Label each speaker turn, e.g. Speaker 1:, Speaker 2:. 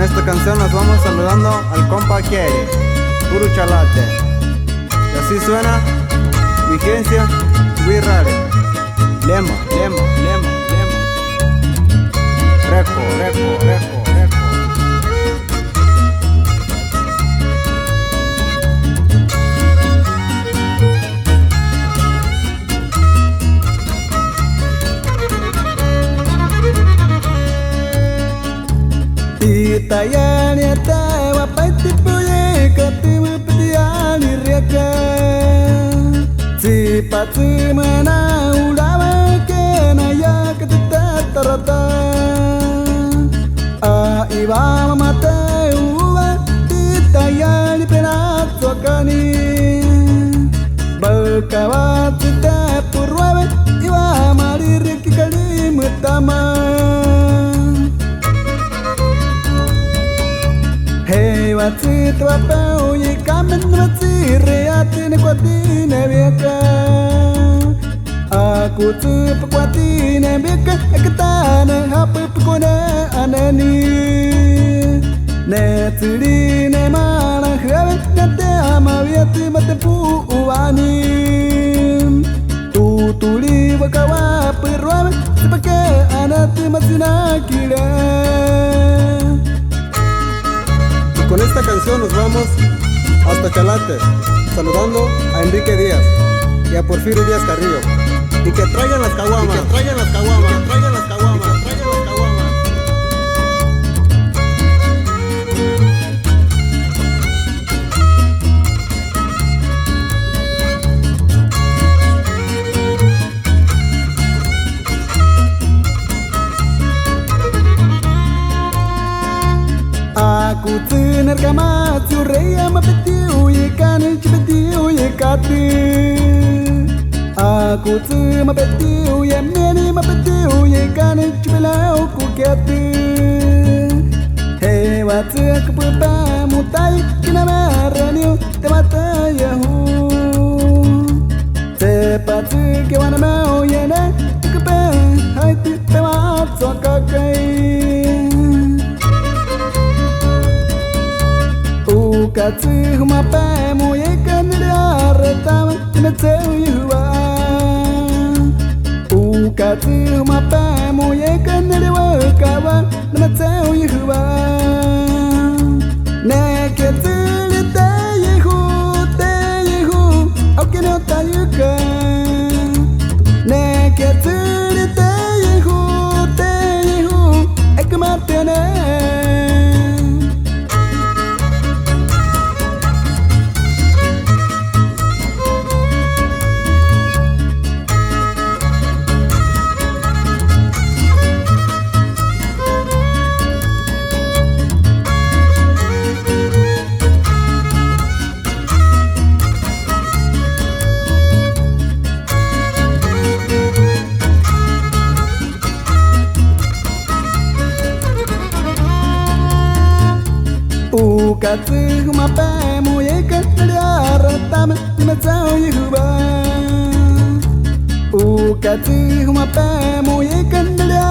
Speaker 1: esta canción nos vamos saludando al compa Quiere, puro chalate. Y así suena, vigencia, rare. Lema, lema, lema, lema. Reco, reco, reco, reco.
Speaker 2: Tayani tawa paiti puye katimu pitiani riaka si pati mana ulama kena ya ketatarata a iba mate uwa tayani penat wakani berkawat te purwawe iwa marir kikali mutama Wati tua pau ye kamen wati reatin kwati nebeka aku tu pekwati nebeka ketane hap pekone anani ne tiri ne mana khave nate amawiati matepu uani tu tuli wakawa perwa sepake anati masina kira.
Speaker 1: Con esta canción nos vamos hasta Chalate, saludando a Enrique Díaz y a Porfirio Díaz Carrillo. Y que traigan las caguamas, que traigan las caguamas, que traigan las caguamas, que traigan las caguamas.
Speaker 2: Aku tenar kama surya mapetiu ye kan cipetiu ye kati aku tu mapetiu ye meni mapetiu ye kan cipelau ku kati he watu aku pepa mutai kina maraniu temata yahu sepatu ke wana mau ye na kepe hai ti temat sokakai Kati huma pa mo ye kanira retama na teu yuwa Kati huma pa mo ye kanira wakawa na teu yuwa Ne ketili te yehu au kino tayuka Ne ketili te yehu ekamatene Kati huma pa mo ye kanira retama na tau yuba Kati huma pa mo ye kanira